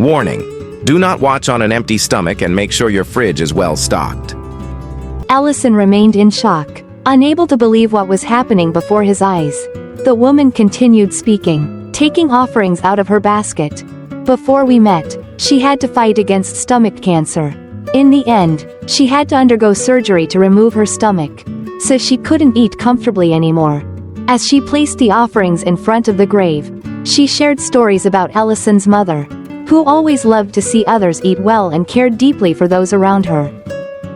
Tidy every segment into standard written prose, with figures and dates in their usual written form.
Warning: do not watch on an empty stomach and make sure your fridge is well stocked. Ellison remained in shock, unable to believe what was happening before his eyes. The woman continued speaking, taking offerings out of her basket. Before we met, she had to fight against stomach cancer. In the end, she had to undergo surgery to remove her stomach, so she couldn't eat comfortably anymore. As she placed the offerings in front of the grave, she shared stories about Ellison's mother, who always loved to see others eat well and cared deeply for those around her.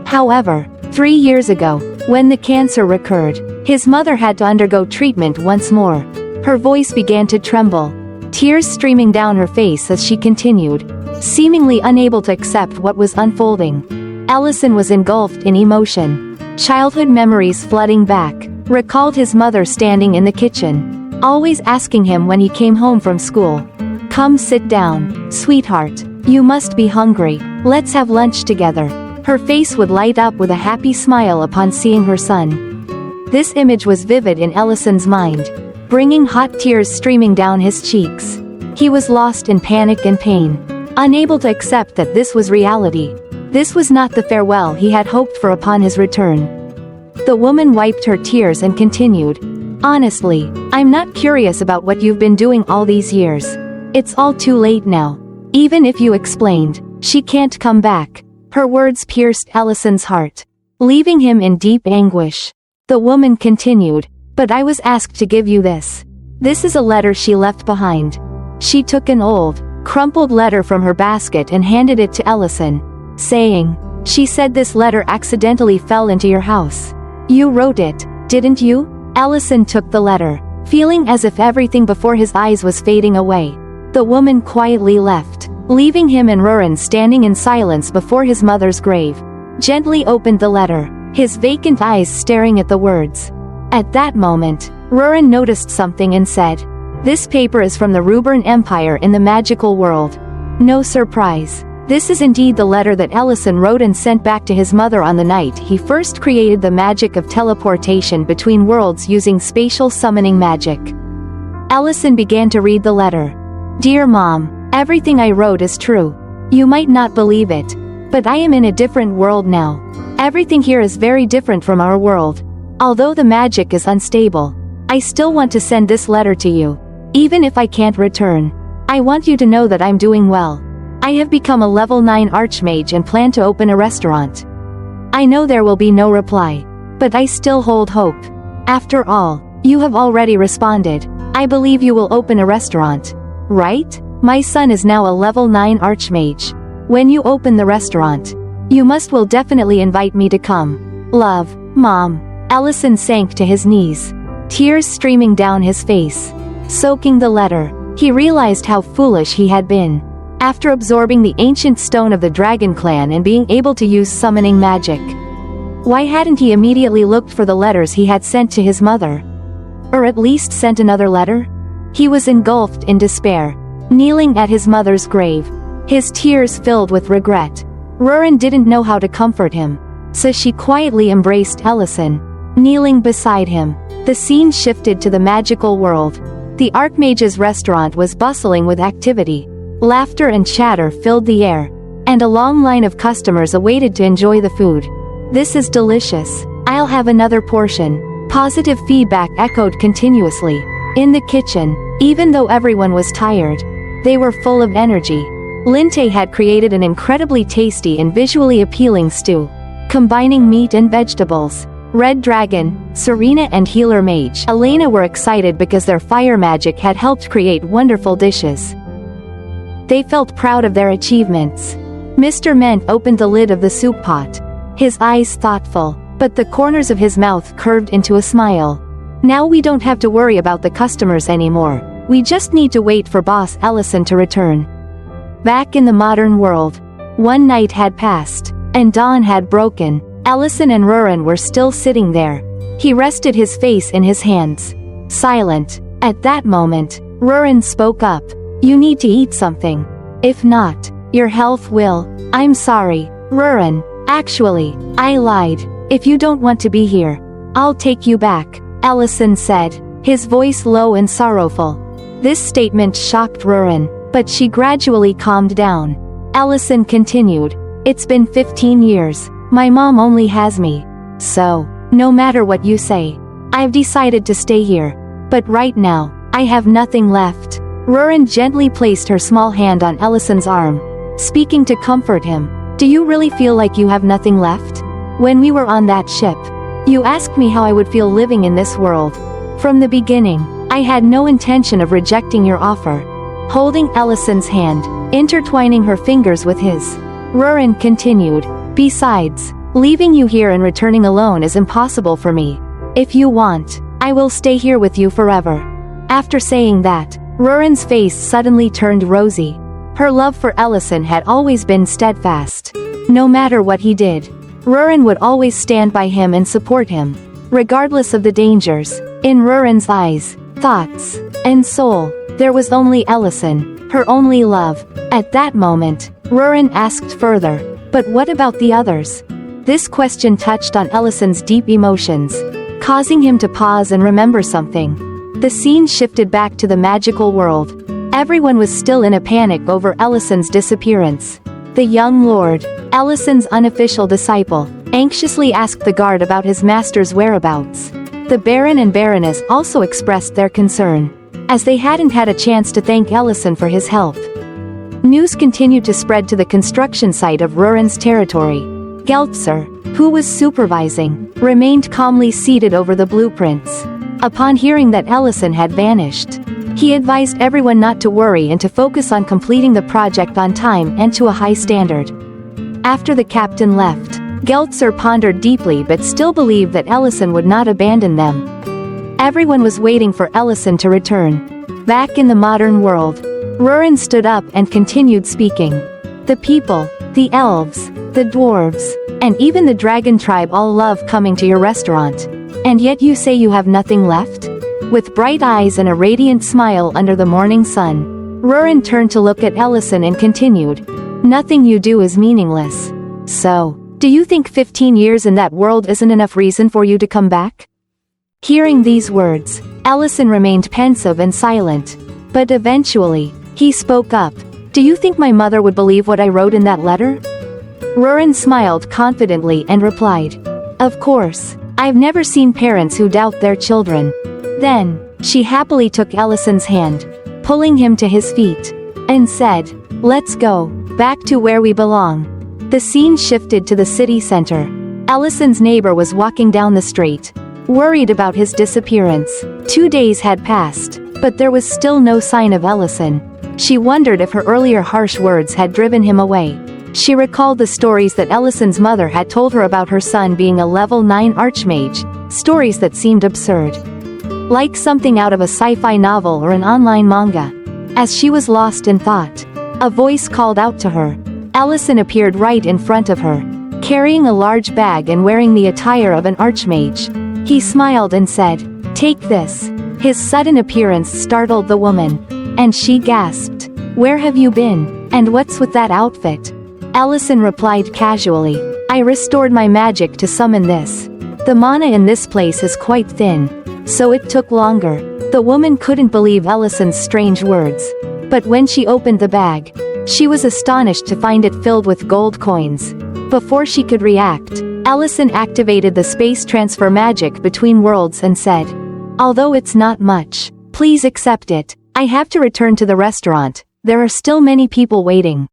However, 3 years ago, when the cancer recurred, his mother had to undergo treatment once more. Her voice began to tremble, tears streaming down her face as she continued, seemingly unable to accept what was unfolding. Ellison was engulfed in emotion. Childhood memories flooding back, recalled his mother standing in the kitchen, always asking him when he came home from school, "Come sit down, sweetheart. You must be hungry. Let's have lunch together." Her face would light up with a happy smile upon seeing her son. This image was vivid in Ellison's mind, bringing hot tears streaming down his cheeks. He was lost in panic and pain, unable to accept that this was reality. This was not the farewell he had hoped for upon his return. The woman wiped her tears and continued, "Honestly, I'm not curious about what you've been doing all these years. It's all too late now. Even if you explained, she can't come back." Her words pierced Ellison's heart, leaving him in deep anguish. The woman continued, "But I was asked to give you this. This is a letter she left behind." She took an old, crumpled letter from her basket and handed it to Ellison, saying, "She said this letter accidentally fell into your house. You wrote it, didn't you?" Ellison took the letter, feeling as if everything before his eyes was fading away. The woman quietly left, leaving him and Ruren standing in silence before his mother's grave. Gently opened the letter, his vacant eyes staring at the words. At that moment, Ruren noticed something and said, "This paper is from the Ruben Empire in the magical world." No surprise. This is indeed the letter that Ellison wrote and sent back to his mother on the night he first created the magic of teleportation between worlds using spatial summoning magic. Ellison began to read the letter. "Dear Mom, everything I wrote is true. You might not believe it, but I am in a different world now. Everything here is very different from our world. Although the magic is unstable, I still want to send this letter to you. Even if I can't return, I want you to know that I'm doing well. I have become a level 9 Archmage and plan to open a restaurant. I know there will be no reply, but I still hold hope. After all, you have already responded. I believe you will open a restaurant, right? My son is now a level 9 Archmage. When you open the restaurant, you will definitely invite me to come. Love, Mom." Ellison sank to his knees, tears streaming down his face. Soaking the letter, he realized how foolish he had been. After absorbing the ancient stone of the Dragon Clan and being able to use summoning magic, why hadn't he immediately looked for the letters he had sent to his mother? Or at least sent another letter? He was engulfed in despair, kneeling at his mother's grave, his tears filled with regret. Ruren didn't know how to comfort him, so she quietly embraced Ellison, kneeling beside him. The scene shifted to the magical world. The Archmage's restaurant was bustling with activity. Laughter and chatter filled the air, and a long line of customers awaited to enjoy the food. "This is delicious. I'll have another portion." Positive feedback echoed continuously. In the kitchen, even though everyone was tired, they were full of energy. Linte had created an incredibly tasty and visually appealing stew, combining meat and vegetables. Red Dragon, Serena and Healer Mage Elena were excited because their fire magic had helped create wonderful dishes. They felt proud of their achievements. Mr. Ment opened the lid of the soup pot, his eyes thoughtful, but the corners of his mouth curved into a smile. "Now we don't have to worry about the customers anymore. We just need to wait for Boss Ellison to return." Back in the modern world, one night had passed, and dawn had broken. Ellison and Ruren were still sitting there. He rested his face in his hands, silent. At that moment, Ruren spoke up. "You need to eat something. If not, your health will." "I'm sorry, Ruren. Actually, I lied. If you don't want to be here, I'll take you back," Ellison said, his voice low and sorrowful. This statement shocked Ruren. but she gradually calmed down. Ellison continued, "It's been 15 years. My mom only has me. So, no matter what you say, I've decided to stay here. But right now, I have nothing left." Rurin gently placed her small hand on Ellison's arm, speaking to comfort him. "Do you really feel like you have nothing left? When we were on that ship, you asked me how I would feel living in this world. From the beginning, I had no intention of rejecting your offer." Holding Ellison's hand, intertwining her fingers with his, Rurin continued, "Besides, leaving you here and returning alone is impossible for me. If you want, I will stay here with you forever." After saying that, Rurin's face suddenly turned rosy. Her love for Ellison had always been steadfast. No matter what he did, Rurin would always stand by him and support him, regardless of the dangers. In Rurin's eyes, thoughts, and soul, there was only Ellison, her only love. At that moment, Rurin asked further, "But what about the others?" This question touched on Ellison's deep emotions, causing him to pause and remember something. The scene shifted back to the magical world. Everyone was still in a panic over Ellison's disappearance. The young lord, Ellison's unofficial disciple, anxiously asked the guard about his master's whereabouts. The Baron and Baroness also expressed their concern, as they hadn't had a chance to thank Ellison for his help. News continued to spread to the construction site of Rurin's territory. Geltzer, who was supervising, remained calmly seated over the blueprints. Upon hearing that Ellison had vanished, he advised everyone not to worry and to focus on completing the project on time and to a high standard. After the captain left, Geltzer pondered deeply but still believed that Ellison would not abandon them. Everyone was waiting for Ellison to return. Back in the modern world, Rurin stood up and continued speaking. "The people, the elves, the dwarves, and even the dragon tribe all love coming to your restaurant. And yet you say you have nothing left?" With bright eyes and a radiant smile under the morning sun, Rurin turned to look at Ellison and continued, "Nothing you do is meaningless. So, do you think 15 years in that world isn't enough reason for you to come back?" Hearing these words, Ellison remained pensive and silent. But eventually, he spoke up. "Do you think my mother would believe what I wrote in that letter?" Rurin smiled confidently and replied, "Of course. I've never seen parents who doubt their children." Then, she happily took Ellison's hand, pulling him to his feet, and said, "Let's go, back to where we belong." The scene shifted to the city center. Ellison's neighbor was walking down the street, worried about his disappearance. 2 days had passed, but there was still no sign of Ellison. She wondered if her earlier harsh words had driven him away. She recalled the stories that Ellison's mother had told her about her son being a level 9 Archmage, stories that seemed absurd, like something out of a sci-fi novel or an online manga. As she was lost in thought, a voice called out to her. Ellison appeared right in front of her, carrying a large bag and wearing the attire of an Archmage. He smiled and said, "Take this." His sudden appearance startled the woman, and she gasped, "Where have you been? And what's with that outfit?" Ellison replied casually, "I restored my magic to summon this. The mana in this place is quite thin, so it took longer." The woman couldn't believe Ellison's strange words. But when she opened the bag, she was astonished to find it filled with gold coins. Before she could react, Ellison activated the space transfer magic between worlds and said, "Although it's not much, please accept it. I have to return to the restaurant. There are still many people waiting.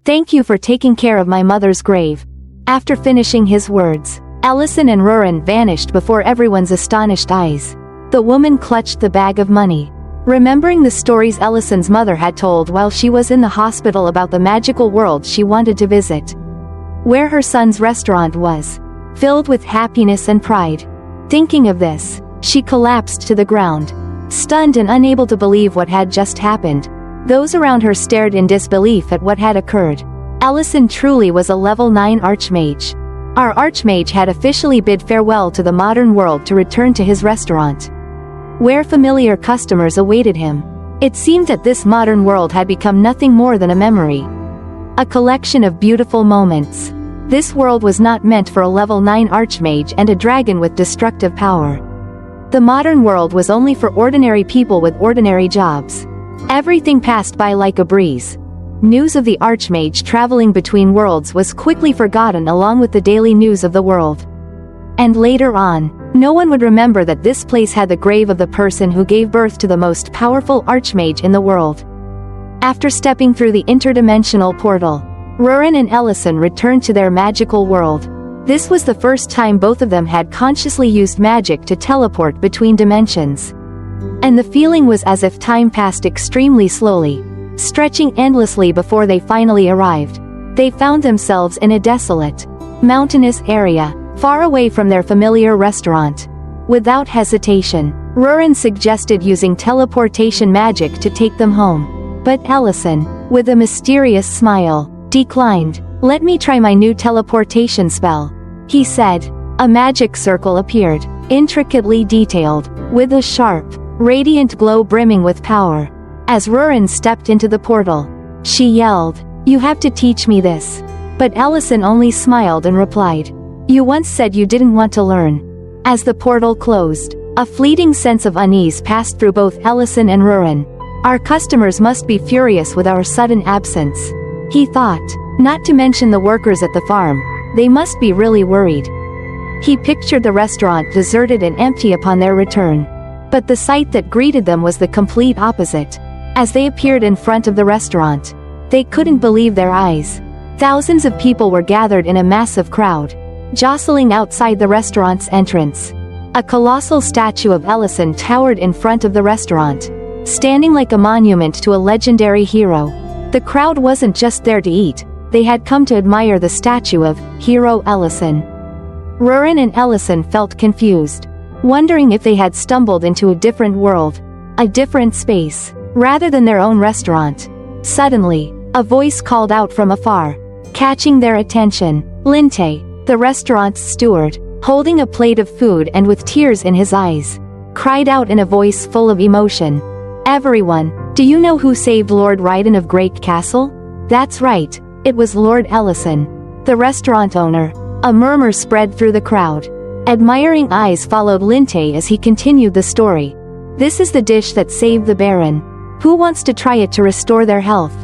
Thank you for taking care of my mother's grave." After finishing his words, Ellison and Rurin vanished before everyone's astonished eyes. The woman clutched the bag of money, remembering the stories Ellison's mother had told while she was in the hospital about the magical world she wanted to visit, where her son's restaurant was, filled with happiness and pride. Thinking of this, she collapsed to the ground, stunned and unable to believe what had just happened. Those around her stared in disbelief at what had occurred. Ellison truly was a level 9 Archmage. Our Archmage had officially bid farewell to the modern world to return to his restaurant, where familiar customers awaited him. It seemed that this modern world had become nothing more than a memory, a collection of beautiful moments. This world was not meant for a level 9 Archmage and a dragon with destructive power. The modern world was only for ordinary people with ordinary jobs. Everything passed by like a breeze. News of the Archmage traveling between worlds was quickly forgotten along with the daily news of the world. And later on, no one would remember that this place had the grave of the person who gave birth to the most powerful Archmage in the world. After stepping through the interdimensional portal, Rurin and Ellison returned to their magical world. This was the first time both of them had consciously used magic to teleport between dimensions. And the feeling was as if time passed extremely slowly, stretching endlessly before they finally arrived. They found themselves in a desolate, mountainous area, far away from their familiar restaurant. Without hesitation, Rurin suggested using teleportation magic to take them home. But Ellison, with a mysterious smile, declined. "Let me try my new teleportation spell," he said. A magic circle appeared, intricately detailed, with a sharp, radiant glow brimming with power. As Rurin stepped into the portal, she yelled, "You have to teach me this." But Ellison only smiled and replied, "You once said you didn't want to learn." As the portal closed, a fleeting sense of unease passed through both Ellison and Rurin. "Our customers must be furious with our sudden absence," he thought. Not to mention the workers at the farm, they must be really worried. He pictured the restaurant deserted and empty upon their return. But the sight that greeted them was the complete opposite. As they appeared in front of the restaurant, they couldn't believe their eyes. Thousands of people were gathered in a massive crowd, jostling outside the restaurant's entrance. A colossal statue of Ellison towered in front of the restaurant, standing like a monument to a legendary hero. The crowd wasn't just there to eat, they had come to admire the statue of Hero Ellison. Rurin and Ellison felt confused, wondering if they had stumbled into a different world, a different space, rather than their own restaurant. Suddenly, a voice called out from afar, catching their attention. Linte, the restaurant's steward, holding a plate of food and with tears in his eyes, cried out in a voice full of emotion, "Everyone, do you know who saved Lord Raiden of Grake Castle?" That's right, it was Lord Ellison, the restaurant owner. A murmur spread through the crowd. Admiring eyes followed Linte as he continued the story. "This is the dish that saved the Baron. Who wants to try it to restore their health?"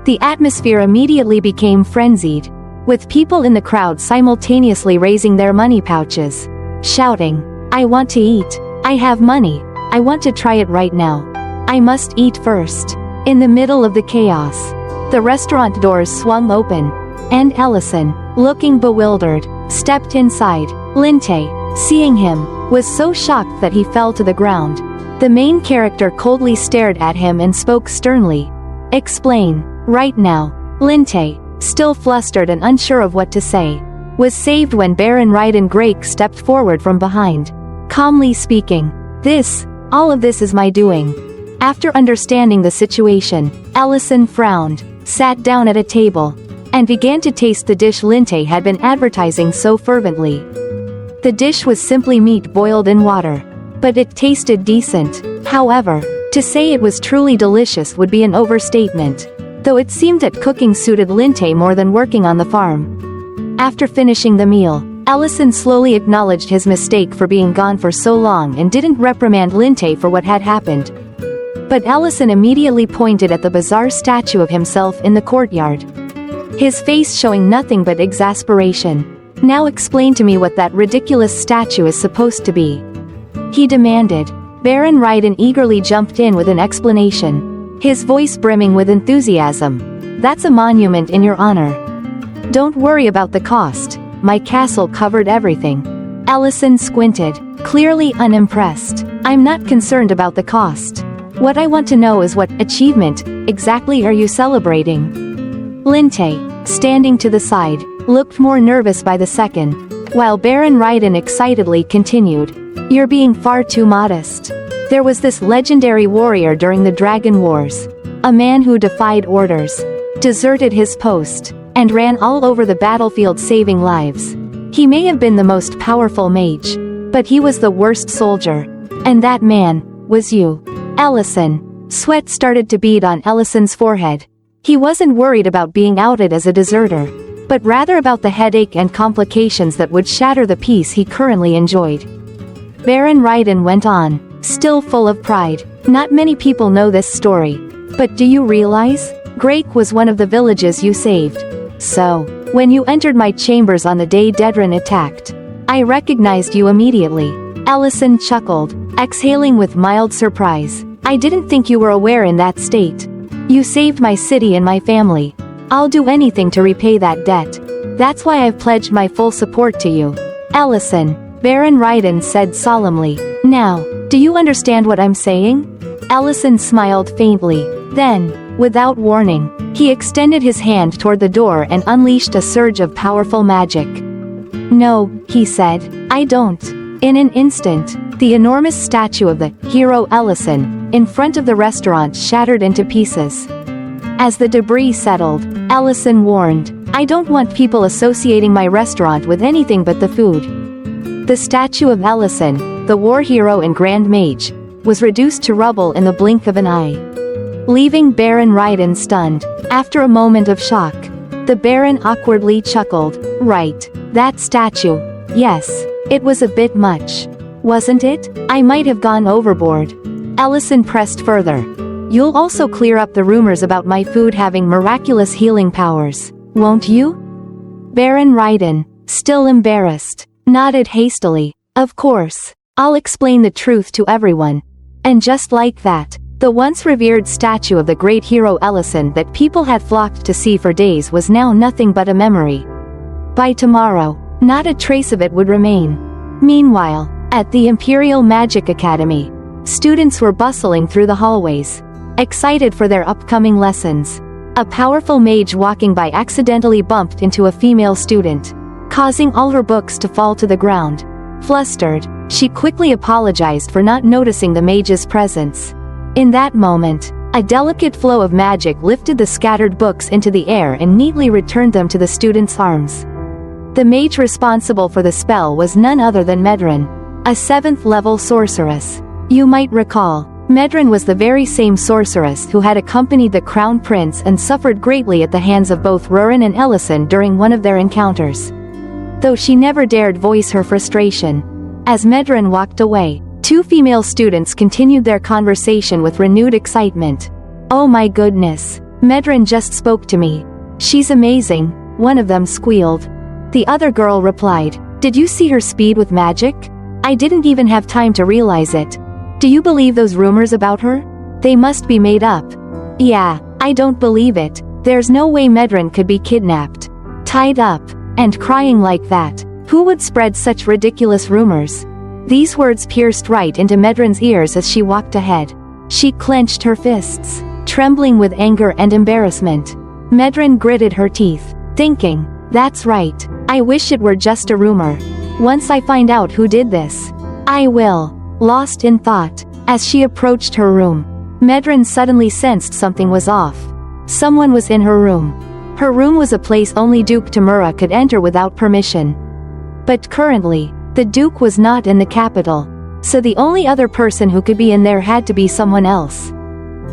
The atmosphere immediately became frenzied, with people in the crowd simultaneously raising their money pouches, shouting, "I want to eat. I have money. I want to try it right now. I must eat first." In the middle of the chaos, the restaurant doors swung open, and Ellison, looking bewildered, stepped inside. Linte, seeing him, was so shocked that he fell to the ground. The main character coldly stared at him and spoke sternly. "Explain, right now." Linte, still flustered and unsure of what to say, was saved when Baron Raiden Grake stepped forward from behind, calmly speaking, all of this is my doing." After understanding the situation, Ellison frowned, sat down at a table, and began to taste the dish Linte had been advertising so fervently. The dish was simply meat boiled in water, but it tasted decent. However, to say it was truly delicious would be an overstatement, though it seemed that cooking suited Linte more than working on the farm. After finishing the meal, Ellison slowly acknowledged his mistake for being gone for so long and didn't reprimand Linte for what had happened. But Ellison immediately pointed at the bizarre statue of himself in the courtyard, his face showing nothing but exasperation. "Now explain to me what that ridiculous statue is supposed to be," he demanded. Baron Raiden eagerly jumped in with an explanation, his voice brimming with enthusiasm. "That's a monument in your honor. Don't worry about the cost, my castle covered everything." Ellison squinted, clearly unimpressed. "I'm not concerned about the cost. What I want to know is what achievement exactly are you celebrating?" Linte, standing to the side, looked more nervous by the second, while Baron Raiden excitedly continued, "You're being far too modest. There was this legendary warrior during the Dragon Wars, a man who defied orders, deserted his post, and ran all over the battlefield saving lives. He may have been the most powerful mage, but he was the worst soldier. And that man was you." Ellison. Sweat started to bead on Ellison's forehead. He wasn't worried about being outed as a deserter, but rather about the headache and complications that would shatter the peace he currently enjoyed. Baron Raiden went on, still full of pride. "Not many people know this story, But do you realize? Grake was one of the villages you saved. So, when you entered my chambers on the day Dedran attacked, I recognized you immediately. Ellison chuckled, exhaling with mild surprise. I didn't think you were aware in that state. You saved my city and my family. I'll do anything to repay that debt. That's why I've pledged my full support to you. Ellison, Baron Ryden said solemnly. Now, do you understand what I'm saying? Ellison smiled faintly. Then, without warning, he extended his hand toward the door and unleashed a surge of powerful magic. No, he said, I don't. In an instant, the enormous statue of the hero Ellison, in front of the restaurant shattered into pieces. As the debris settled, Ellison warned, I don't want people associating my restaurant with anything but the food. The statue of Ellison, the war hero and grand mage, was reduced to rubble in the blink of an eye, leaving Baron Ryden stunned. After a moment of shock, the Baron awkwardly chuckled. Right, that statue. Yes, it was a bit much. Wasn't it? I might have gone overboard. Ellison pressed further. You'll also clear up the rumors about my food having miraculous healing powers, won't you? Baron Ryden, still embarrassed, nodded hastily. Of course, I'll explain the truth to everyone. And just like that, the once revered statue of the great hero Ellison that people had flocked to see for days was now nothing but a memory. By tomorrow, not a trace of it would remain. Meanwhile, at the Imperial Magic Academy, students were bustling through the hallways, excited for their upcoming lessons. A powerful mage walking by accidentally bumped into a female student, causing all her books to fall to the ground. Flustered, she quickly apologized for not noticing the mage's presence. In that moment, a delicate flow of magic lifted the scattered books into the air and neatly returned them to the student's arms. The mage responsible for the spell was none other than Medran, a 7th-level sorceress. You might recall, Medran was the very same sorceress who had accompanied the Crown Prince and suffered greatly at the hands of both Rurin and Ellison during one of their encounters. Though she never dared voice her frustration. As Medran walked away, 2 female students continued their conversation with renewed excitement. Oh my goodness, Medran just spoke to me. She's amazing, one of them squealed. The other girl replied, did you see her speed with magic? I didn't even have time to realize it. Do you believe those rumors about her? They must be made up. Yeah, I don't believe it. There's no way Medran could be kidnapped, tied up, and crying like that. Who would spread such ridiculous rumors? These words pierced right into Medran's ears as she walked ahead. She clenched her fists, trembling with anger and embarrassment. Medran gritted her teeth, thinking, that's right, I wish it were just a rumor. Once I find out who did this, I will. Lost in thought, as she approached her room, Medran suddenly sensed something was off. Someone was in her room. Her room was a place only Duke Tamura could enter without permission. But currently, the Duke was not in the capital, so the only other person who could be in there had to be someone else.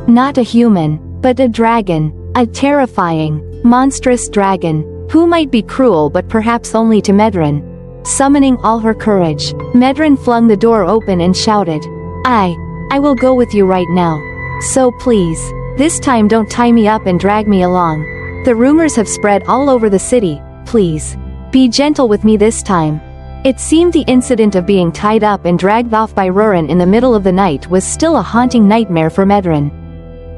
Not a human, but a dragon, a terrifying, monstrous dragon, who might be cruel but perhaps only to Medran. Summoning all her courage, Medran flung the door open and shouted, I will go with you right now. So please, this time don't tie me up and drag me along. The rumors have spread all over the city, please. Be gentle with me this time. It seemed the incident of being tied up and dragged off by Rurin in the middle of the night was still a haunting nightmare for Medran.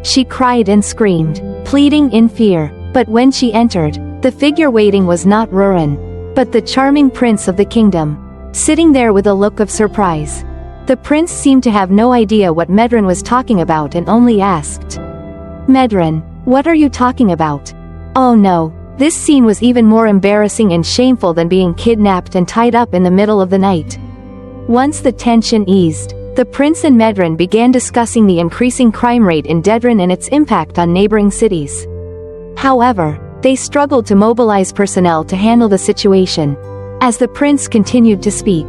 She cried and screamed, pleading in fear, but when she entered, the figure waiting was not Rurin, but the charming prince of the kingdom, sitting there with a look of surprise. The prince seemed to have no idea what Medran was talking about and only asked, Medran, what are you talking about? Oh no, this scene was even more embarrassing and shameful than being kidnapped and tied up in the middle of the night. Once the tension eased, the prince and Medran began discussing the increasing crime rate in Dedran and its impact on neighboring cities. However, they struggled to mobilize personnel to handle the situation. As the prince continued to speak,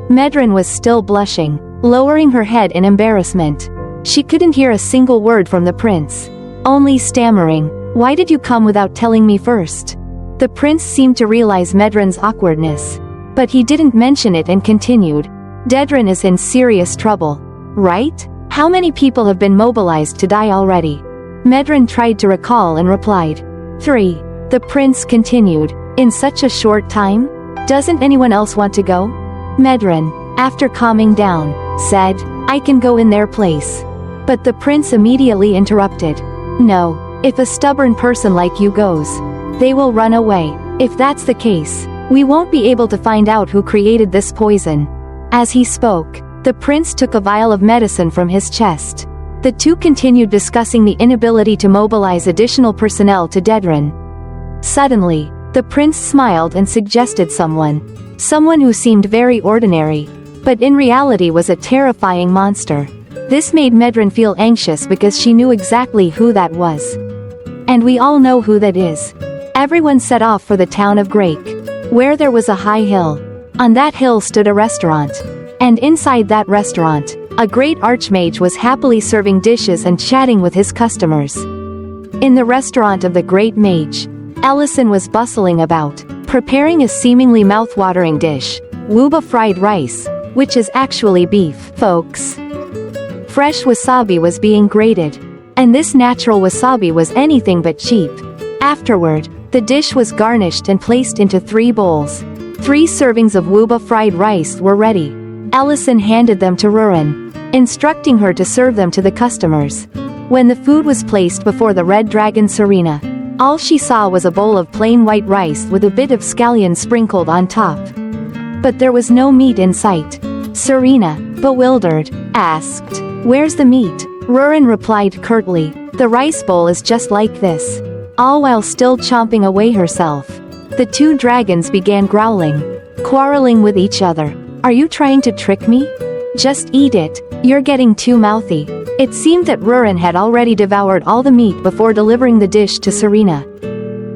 Medran was still blushing, lowering her head in embarrassment. She couldn't hear a single word from the prince, only stammering, "Why did you come without telling me first?" The prince seemed to realize Medran's awkwardness, but he didn't mention it and continued, "Dedran is in serious trouble, right? How many people have been mobilized to die already? Medrin tried to recall and replied. 3. The prince continued. In such a short time? Doesn't anyone else want to go? Medrin, after calming down, said, I can go in their place. But the prince immediately interrupted. No, if a stubborn person like you goes, they will run away. If that's the case, we won't be able to find out who created this poison. As he spoke, the prince took a vial of medicine from his chest. The two continued discussing the inability to mobilize additional personnel to Dedran. Suddenly, the prince smiled and suggested someone who seemed very ordinary, but in reality was a terrifying monster. This made Medrin feel anxious because she knew exactly who that was. And we all know who that is. Everyone set off for the town of Grake, where there was a high hill. On that hill stood a restaurant. And inside that restaurant, a great archmage was happily serving dishes and chatting with his customers. In the restaurant of the great mage, Ellison was bustling about, preparing a seemingly mouth-watering dish, wuba fried rice, which is actually beef, folks. Fresh wasabi was being grated, and this natural wasabi was anything but cheap. Afterward, the dish was garnished and placed into 3 bowls. 3 servings of wuba fried rice were ready. Ellison handed them to Rurin, instructing her to serve them to the customers. When the food was placed before the red dragon Serena, all she saw was a bowl of plain white rice with a bit of scallion sprinkled on top. But there was no meat in sight. Serena, bewildered, asked, "Where's the meat?" Rurin replied curtly, "The rice bowl is just like this," all while still chomping away herself. The 2 dragons began growling, quarreling with each other. "Are you trying to trick me? Just eat it, you're getting too mouthy." It seemed that Rurin had already devoured all the meat before delivering the dish to Serena.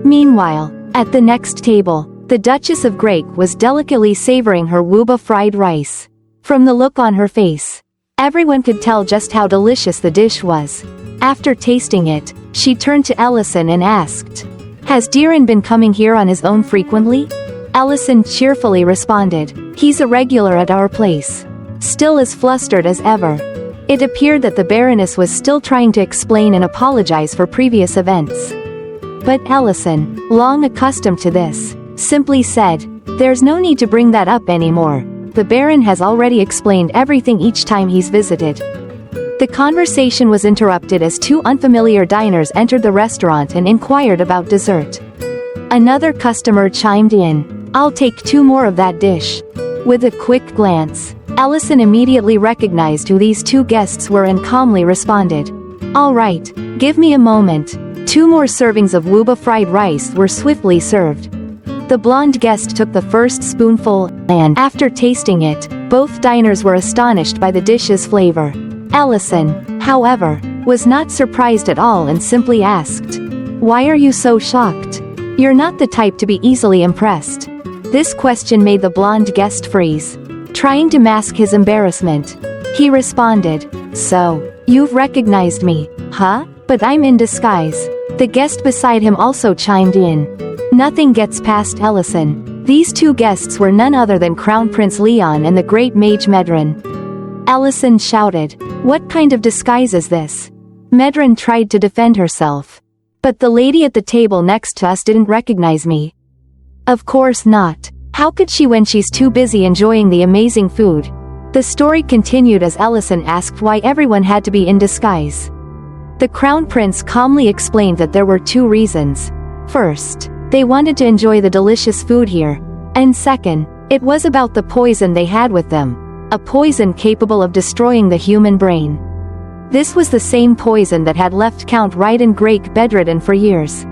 Meanwhile, at the next table, the Duchess of Grake was delicately savoring her wuba fried rice. From the look on her face, everyone could tell just how delicious the dish was. After tasting it, she turned to Ellison and asked, "Has Diran been coming here on his own frequently?" Ellison cheerfully responded, "He's a regular at our place. Still as flustered as ever." It appeared that the Baroness was still trying to explain and apologize for previous events. But Ellison, long accustomed to this, simply said, "There's no need to bring that up anymore. The Baron has already explained everything each time he's visited." The conversation was interrupted as 2 unfamiliar diners entered the restaurant and inquired about dessert. Another customer chimed in, "I'll take 2 more of that dish." With a quick glance, Ellison immediately recognized who these 2 guests were and calmly responded, "All right, give me a moment." 2 more servings of wuba fried rice were swiftly served. The blonde guest took the first spoonful, and after tasting it, both diners were astonished by the dish's flavor. Ellison, however, was not surprised at all and simply asked, "Why are you so shocked? You're not the type to be easily impressed." This question made the blonde guest freeze, trying to mask his embarrassment. He responded, "So, you've recognized me, huh? But I'm in disguise." The guest beside him also chimed in. Nothing gets past Ellison. These 2 guests were none other than Crown Prince Leon and the great mage Medrin. Ellison shouted, "What kind of disguise is this?" Medrin tried to defend herself. "But the lady at the table next to us didn't recognize me." "Of course not. How could she when she's too busy enjoying the amazing food?" The story continued as Ellison asked why everyone had to be in disguise. The Crown Prince calmly explained that there were 2 reasons. First, they wanted to enjoy the delicious food here. And second, it was about the poison they had with them. A poison capable of destroying the human brain. This was the same poison that had left Count Raiden Grake bedridden for years.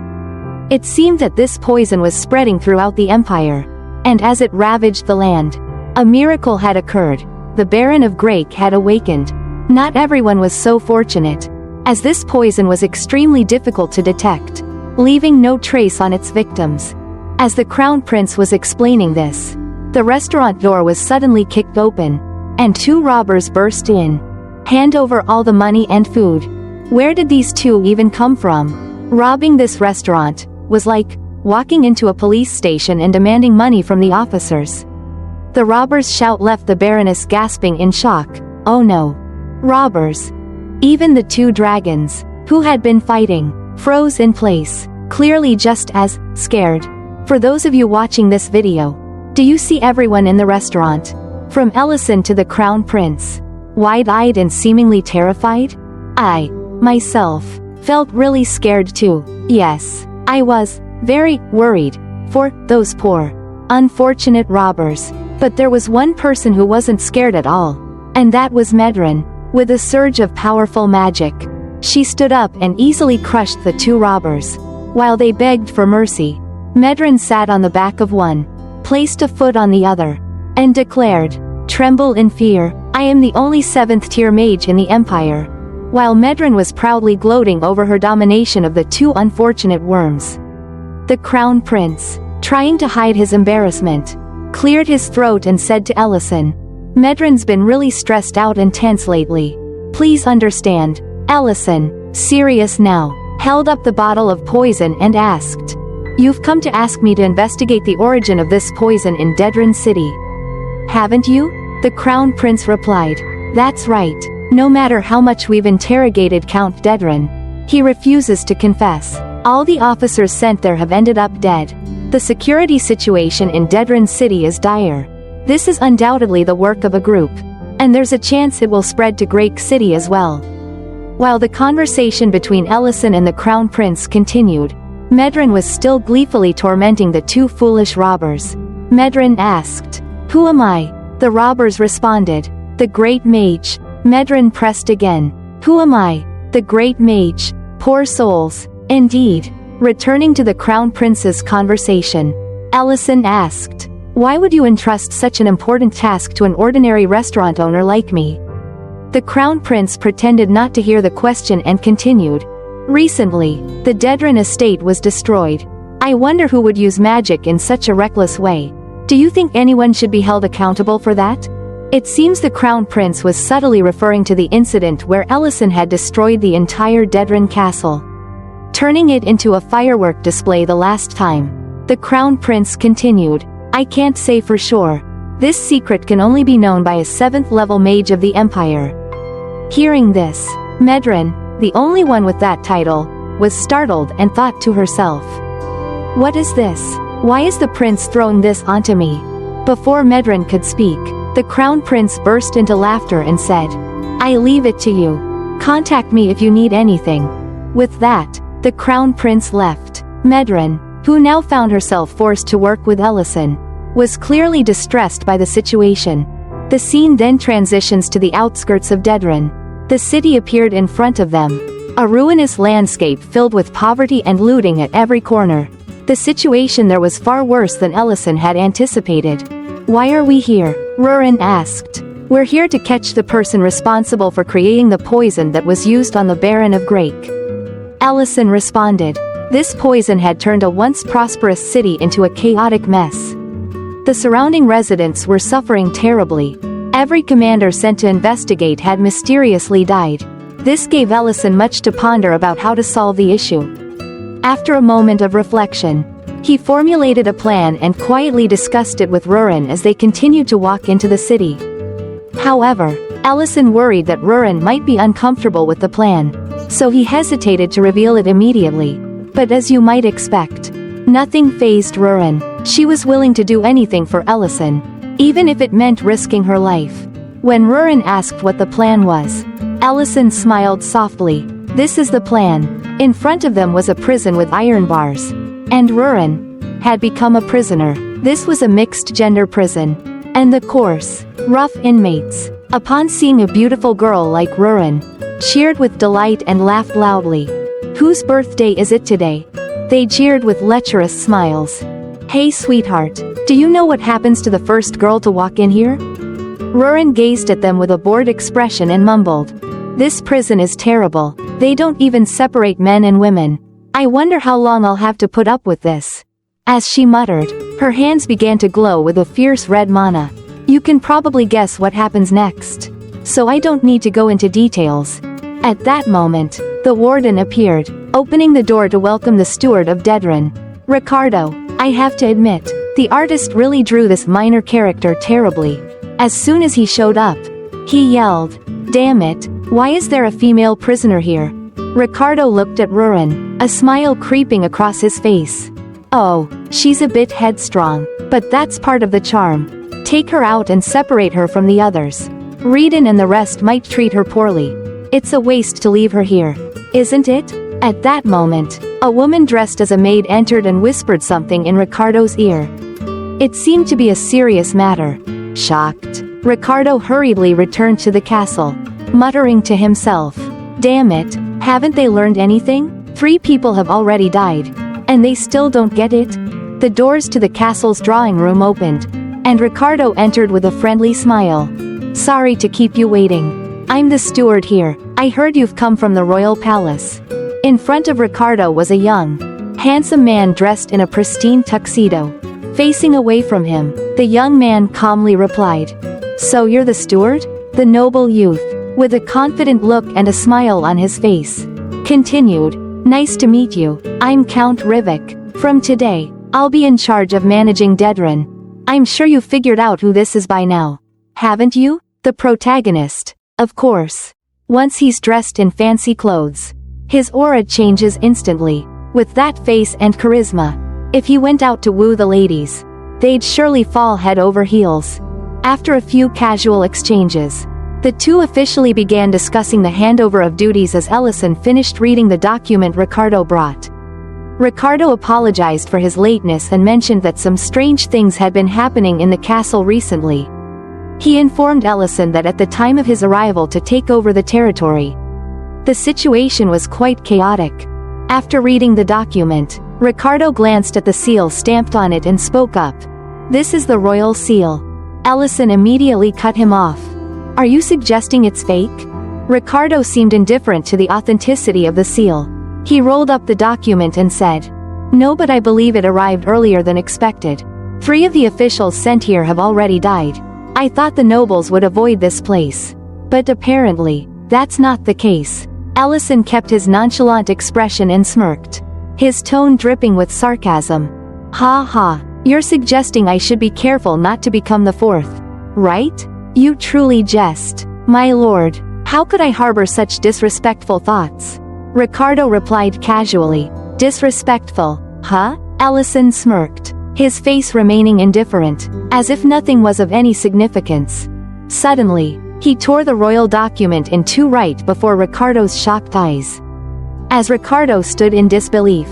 It seemed that this poison was spreading throughout the empire. And as it ravaged the land, a miracle had occurred. The Baron of Grake had awakened. Not everyone was so fortunate, as this poison was extremely difficult to detect, leaving no trace on its victims. As the Crown Prince was explaining this, the restaurant door was suddenly kicked open, and 2 robbers burst in. "Hand over all the money and food." Where did these 2 even come from? Robbing this restaurant was like walking into a police station and demanding money from the officers. The robbers' shout left the Baroness gasping in shock. "Oh no. Robbers." Even the 2 dragons, who had been fighting, froze in place, clearly just as scared. For those of you watching this video, do you see everyone in the restaurant? From Ellison to the Crown Prince, wide-eyed and seemingly terrified? I, myself, felt really scared too. Yes, I was very worried for those poor, unfortunate robbers. But there was one person who wasn't scared at all, and that was Medrin. With a surge of powerful magic, she stood up and easily crushed the two robbers. While they begged for mercy, Medrin sat on the back of one, placed a foot on the other, and declared, "Tremble in fear, I am the only 7th-tier mage in the Empire." While Medrin was proudly gloating over her domination of the two unfortunate worms. The Crown Prince, trying to hide his embarrassment, cleared his throat and said to Ellison, "Medrin's been really stressed out and tense lately. Please understand." Ellison, serious now, held up the bottle of poison and asked, "You've come to ask me to investigate the origin of this poison in Drenched City, haven't you?" The Crown Prince replied, "That's right. No matter how much we've interrogated Count Dedrin, he refuses to confess. All the officers sent there have ended up dead. The security situation in Drenched City is dire. This is undoubtedly the work of a group, and there's a chance it will spread to Grake City as well." While the conversation between Ellison and the Crown Prince continued, Medrin was still gleefully tormenting the two foolish robbers. Medrin asked, "Who am I?" The robbers responded, "The Great Mage." Medrin pressed again, "Who am I?" "The Great Mage." Poor souls. Indeed. Returning to the Crown Prince's conversation, Ellison asked, "Why would you entrust such an important task to an ordinary restaurant owner like me?" The Crown Prince pretended not to hear the question and continued, "Recently, the Dedrin estate was destroyed. I wonder who would use magic in such a reckless way. Do you think anyone should be held accountable for that?" It seems the Crown Prince was subtly referring to the incident where Ellison had destroyed the entire Dedrin castle, turning it into a firework display the last time. The Crown Prince continued, "I can't say for sure. This secret can only be known by a 7th-level mage of the Empire." Hearing this, Medrin, the only one with that title, was startled and thought to herself, "What is this? Why is the prince throwing this onto me?" Before Medrin could speak, the Crown Prince burst into laughter and said, "I leave it to you. Contact me if you need anything." With that, the Crown Prince left. Medrin, who now found herself forced to work with Ellison, was clearly distressed by the situation. The scene then transitions to the outskirts of Dedrin. The city appeared in front of them, a ruinous landscape filled with poverty and looting at every corner. The situation there was far worse than Ellison had anticipated. "Why are we here?" Rurin asked. "We're here to catch the person responsible for creating the poison that was used on the Baron of Grake." Ellison responded. This poison had turned a once prosperous city into a chaotic mess. The surrounding residents were suffering terribly. Every commander sent to investigate had mysteriously died. This gave Ellison much to ponder about how to solve the issue. After a moment of reflection, he formulated a plan and quietly discussed it with Rurin as they continued to walk into the city. However, Ellison worried that Rurin might be uncomfortable with the plan, so he hesitated to reveal it immediately. But as you might expect, nothing fazed Rurin. She was willing to do anything for Ellison, even if it meant risking her life. When Rurin asked what the plan was, Ellison smiled softly. "This is the plan." In front of them was a prison with iron bars, and Rurin had become a prisoner. This was a mixed-gender prison, and the coarse, rough inmates, upon seeing a beautiful girl like Rurin, cheered with delight and laughed loudly. "Whose birthday is it today?" They jeered with lecherous smiles. "Hey sweetheart, do you know what happens to the first girl to walk in here?" Rurin gazed at them with a bored expression and mumbled, "This prison is terrible. They don't even separate men and women. I wonder how long I'll have to put up with this." As she muttered, her hands began to glow with a fierce red mana. You can probably guess what happens next, so I don't need to go into details. At that moment, the warden appeared, opening the door to welcome the steward of Dedrin. "Ricardo, I have to admit, the artist really drew this minor character terribly." As soon as he showed up, he yelled, "Damn it, why is there a female prisoner here?" Ricardo looked at Rurin, a smile creeping across his face. Oh, she's a bit headstrong, but that's part of the charm. Take her out and separate her from the others. Reedon and the rest might treat her poorly. It's a waste to leave her here, isn't it? At that moment, a woman dressed as a maid entered and whispered something in Ricardo's ear. It seemed to be a serious matter. Shocked, Ricardo hurriedly returned to the castle, muttering to himself, "Damn it, haven't they learned anything? 3 people have already died. And they still don't get it?" The doors to the castle's drawing room opened, and Ricardo entered with a friendly smile. "Sorry to keep you waiting. I'm the steward here. I heard you've come from the royal palace." In front of Ricardo was a young, handsome man dressed in a pristine tuxedo. Facing away from him, the young man calmly replied, "So you're the steward?" The noble youth, with a confident look and a smile on his face, continued, "Nice to meet you. I'm Count Rivik. From today, I'll be in charge of managing Dedran. I'm sure you figured out who this is by now. Haven't you? The protagonist, of course. Once he's dressed in fancy clothes, his aura changes instantly. With that face and charisma, if he went out to woo the ladies, they'd surely fall head over heels." After a few casual exchanges, the two officially began discussing the handover of duties as Ellison finished reading the document Ricardo brought. Ricardo apologized for his lateness and mentioned that some strange things had been happening in the castle recently. He informed Ellison that at the time of his arrival to take over the territory, the situation was quite chaotic. After reading the document, Ricardo glanced at the seal stamped on it and spoke up. "This is the royal seal." Ellison immediately cut him off. "Are you suggesting it's fake?" Ricardo seemed indifferent to the authenticity of the seal. He rolled up the document and said, "No, but I believe it arrived earlier than expected. 3 of the officials sent here have already died. I thought the nobles would avoid this place. But apparently, that's not the case." Ellison kept his nonchalant expression and smirked, his tone dripping with sarcasm. "Ha ha, you're suggesting I should be careful not to become the 4th, right? You truly jest, my lord. How could I harbor such disrespectful thoughts?" Ricardo replied casually. "Disrespectful, huh?" Ellison smirked, his face remaining indifferent, as if nothing was of any significance. Suddenly, he tore the royal document in 2 right before Ricardo's shocked eyes. As Ricardo stood in disbelief,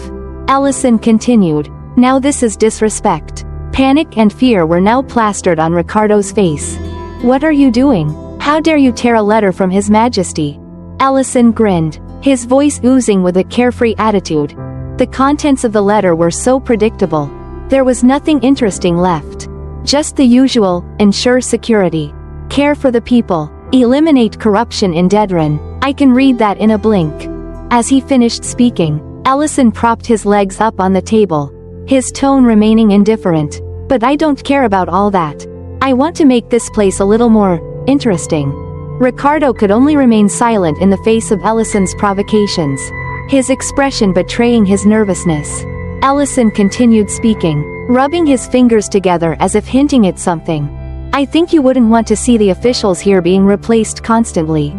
Ellison continued, "Now this is disrespect." Panic and fear were now plastered on Ricardo's face. "What are you doing? How dare you tear a letter from His Majesty?" Ellison grinned, his voice oozing with a carefree attitude. The contents of the letter were so predictable. There was nothing interesting left. Just the usual: ensure security, care for the people, eliminate corruption in Dedran. I can read that in a blink. As he finished speaking, Ellison propped his legs up on the table, his tone remaining indifferent. "But I don't care about all that. I want to make this place a little more interesting." Ricardo could only remain silent in the face of Ellison's provocations, his expression betraying his nervousness. Ellison continued speaking, rubbing his fingers together as if hinting at something. "I think you wouldn't want to see the officials here being replaced constantly,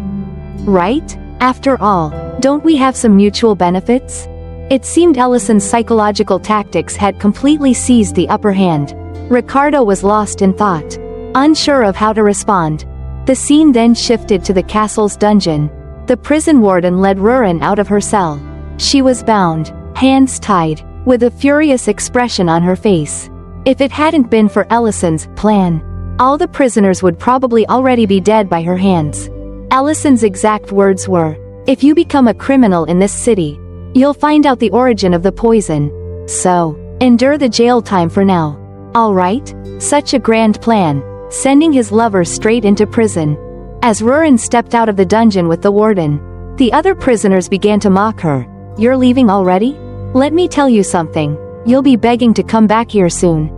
right? After all, don't we have some mutual benefits?" It seemed Ellison's psychological tactics had completely seized the upper hand. Ricardo was lost in thought, unsure of how to respond. The scene then shifted to the castle's dungeon. The prison warden led Rurin out of her cell. She was bound, hands tied, with a furious expression on her face. If it hadn't been for Ellison's plan, all the prisoners would probably already be dead by her hands. Ellison's exact words were, "If you become a criminal in this city, you'll find out the origin of the poison. So, endure the jail time for now. All right?" Such a grand plan, sending his lover straight into prison. As Rurin stepped out of the dungeon with the warden, the other prisoners began to mock her. "You're leaving already? Let me tell you something. You'll be begging to come back here soon.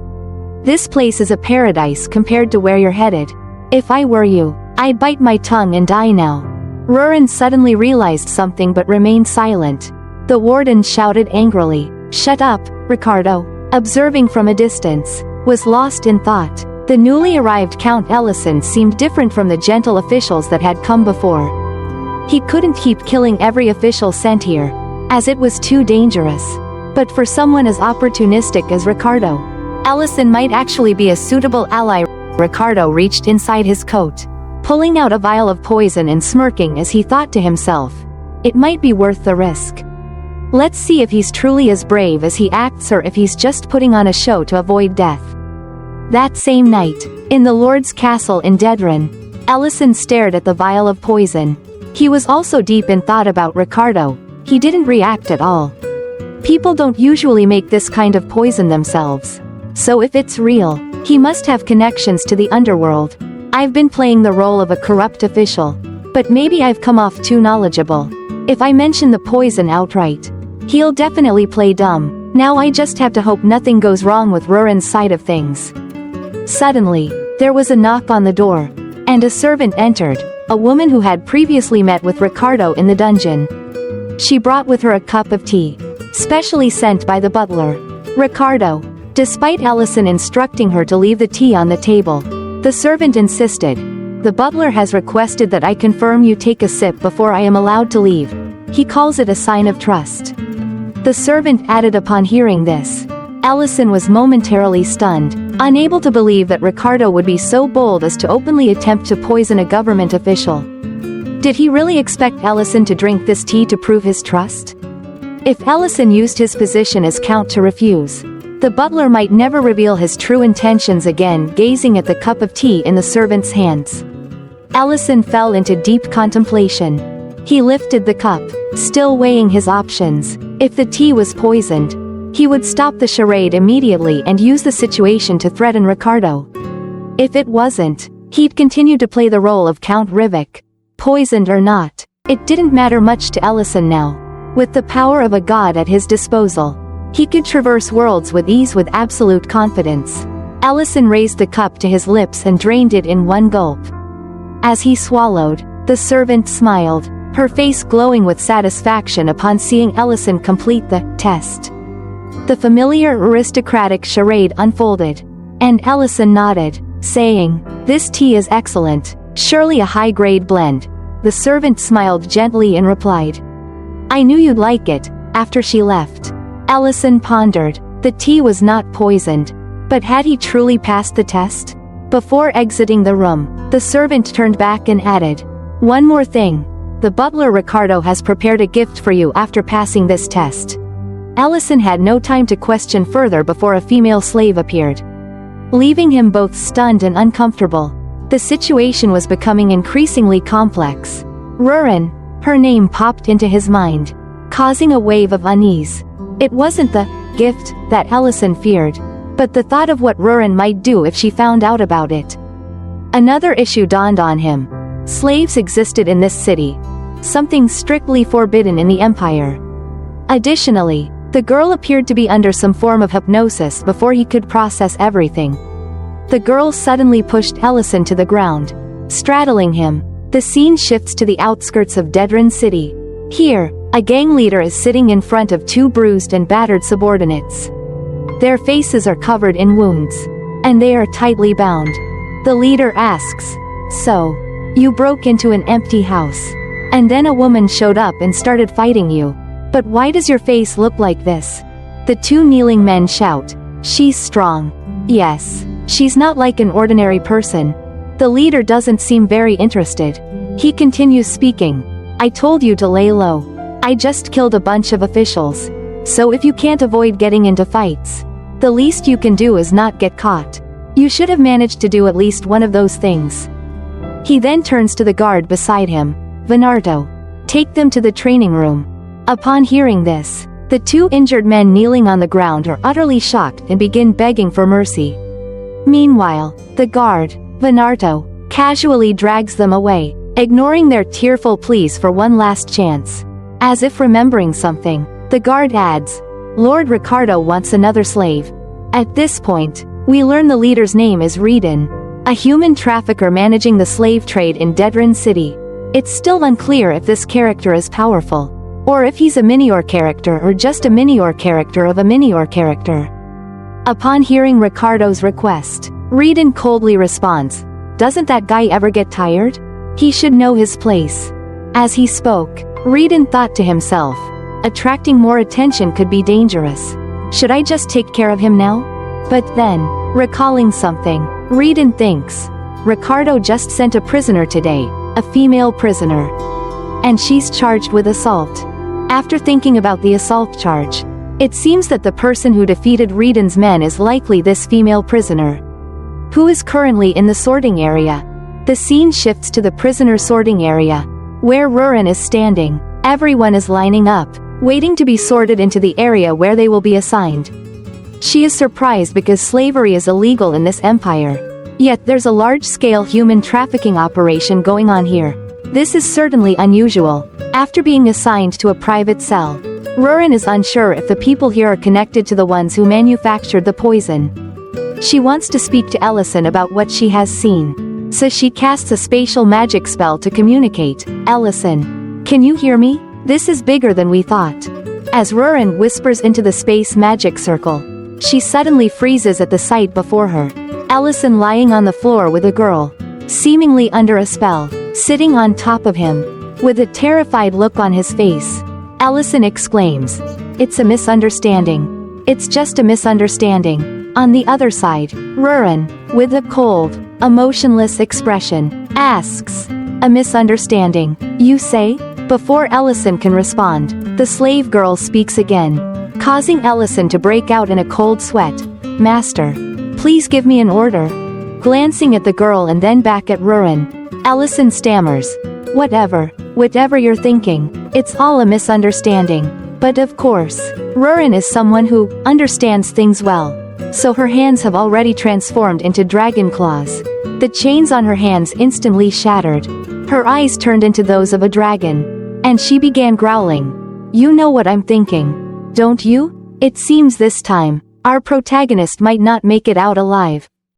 This place is a paradise compared to where you're headed. If I were you, I'd bite my tongue and die now." Rurin suddenly realized something but remained silent. The warden shouted angrily, "Shut up, Ricardo." Observing from a distance, was lost in thought. The newly arrived Count Ellison seemed different from the gentle officials that had come before. He couldn't keep killing every official sent here, as it was too dangerous. But for someone as opportunistic as Ricardo, Ellison might actually be a suitable ally. Ricardo reached inside his coat, pulling out a vial of poison and smirking as he thought to himself, it might be worth the risk. Let's see if he's truly as brave as he acts or if he's just putting on a show to avoid death. That same night, in the Lord's castle in Dedran, Ellison stared at the vial of poison. He was also deep in thought about Ricardo. He didn't react at all. People don't usually make this kind of poison themselves. So if it's real, he must have connections to the underworld. I've been playing the role of a corrupt official, but maybe I've come off too knowledgeable. If I mention the poison outright, he'll definitely play dumb. Now I just have to hope nothing goes wrong with Rurin's side of things. Suddenly, there was a knock on the door, and a servant entered, a woman who had previously met with Ricardo in the dungeon. She brought with her a cup of tea, specially sent by the butler. Ricardo, despite Ellison instructing her to leave the tea on the table, the servant insisted. The butler has requested that I confirm you take a sip before I am allowed to leave. He calls it a sign of trust. The servant added upon hearing this. Ellison was momentarily stunned, unable to believe that Ricardo would be so bold as to openly attempt to poison a government official. Did he really expect Ellison to drink this tea to prove his trust? If Ellison used his position as count to refuse, the butler might never reveal his true intentions again. Gazing at the cup of tea in the servant's hands, Ellison fell into deep contemplation. He lifted the cup, still weighing his options. If the tea was poisoned, he would stop the charade immediately and use the situation to threaten Ricardo. If it wasn't, he'd continue to play the role of Count Rivik. Poisoned or not, it didn't matter much to Ellison now. With the power of a god at his disposal, he could traverse worlds with ease with absolute confidence. Ellison raised the cup to his lips and drained it in one gulp. As he swallowed, the servant smiled, her face glowing with satisfaction upon seeing Ellison complete the test. The familiar aristocratic charade unfolded, and Ellison nodded, saying, "This tea is excellent, surely a high-grade blend." The servant smiled gently and replied, "I knew you'd like it." After she left, Ellison pondered. The tea was not poisoned, but had he truly passed the test? Before exiting the room, the servant turned back and added, "One more thing. The butler Ricardo has prepared a gift for you after passing this test." Ellison had no time to question further before a female slave appeared, leaving him both stunned and uncomfortable. The situation was becoming increasingly complex. Rurin, her name popped into his mind, causing a wave of unease. It wasn't the gift that Ellison feared, but the thought of what Rurin might do if she found out about it. Another issue dawned on him. Slaves existed in this city, something strictly forbidden in the Empire. Additionally, the girl appeared to be under some form of hypnosis before he could process everything. The girl suddenly pushed Ellison to the ground, straddling him. The scene shifts to the outskirts of Dedran City. Here, a gang leader is sitting in front of two bruised and battered subordinates. Their faces are covered in wounds, and they are tightly bound. The leader asks, "So, you broke into an empty house, and then a woman showed up and started fighting you. But why does your face look like this?" The two kneeling men shout, "She's strong." "Yes, she's not like an ordinary person." The leader doesn't seem very interested. He continues speaking, "I told you to lay low. I just killed a bunch of officials. So if you can't avoid getting into fights, the least you can do is not get caught. You should have managed to do at least one of those things." He then turns to the guard beside him, "Venarto, take them to the training room." Upon hearing this, the two injured men kneeling on the ground are utterly shocked and begin begging for mercy. Meanwhile, the guard, Venarto, casually drags them away, ignoring their tearful pleas for one last chance. As if remembering something, the guard adds, "Lord Ricardo wants another slave." At this point, we learn the leader's name is Reedon, a human trafficker managing the slave trade in Dedran City. It's still unclear if this character is powerful, or if he's a minior character or just a minior character of a minior character. Upon hearing Ricardo's request, Reedon coldly responds, "Doesn't that guy ever get tired? He should know his place." As he spoke, Reedon thought to himself, attracting more attention could be dangerous. Should I just take care of him now? But then, recalling something, Reedon thinks, Ricardo just sent a prisoner today, a female prisoner. And she's charged with assault. After thinking about the assault charge, it seems that the person who defeated Reedon's men is likely this female prisoner, who is currently in the sorting area. The scene shifts to the prisoner sorting area, where Rurin is standing. Everyone is lining up, waiting to be sorted into the area where they will be assigned. She is surprised because slavery is illegal in this empire. Yet there's a large-scale human trafficking operation going on here. This is certainly unusual. After being assigned to a private cell, Rurin is unsure if the people here are connected to the ones who manufactured the poison. She wants to speak to Ellison about what she has seen, so she casts a spatial magic spell to communicate. Ellison, can you hear me? This is bigger than we thought. As Rurin whispers into the space magic circle, she suddenly freezes at the sight before her. Ellison lying on the floor with a girl, seemingly under a spell, sitting on top of him, with a terrified look on his face. Ellison exclaims, "It's a misunderstanding. It's just a misunderstanding." On the other side, Rurin, with a cold, emotionless expression, asks, "A misunderstanding, you say?" Before Ellison can respond, the slave girl speaks again, causing Ellison to break out in a cold sweat. "Master, please give me an order." Glancing at the girl and then back at Rurin, Ellison stammers, Whatever you're thinking, it's all a misunderstanding." But of course, Rurin is someone who understands things well, so her hands have already transformed into dragon claws. The chains on her hands instantly shattered. Her eyes turned into those of a dragon, and she began growling. "You know what I'm thinking, don't you? It seems this time, our protagonist might not make it out alive."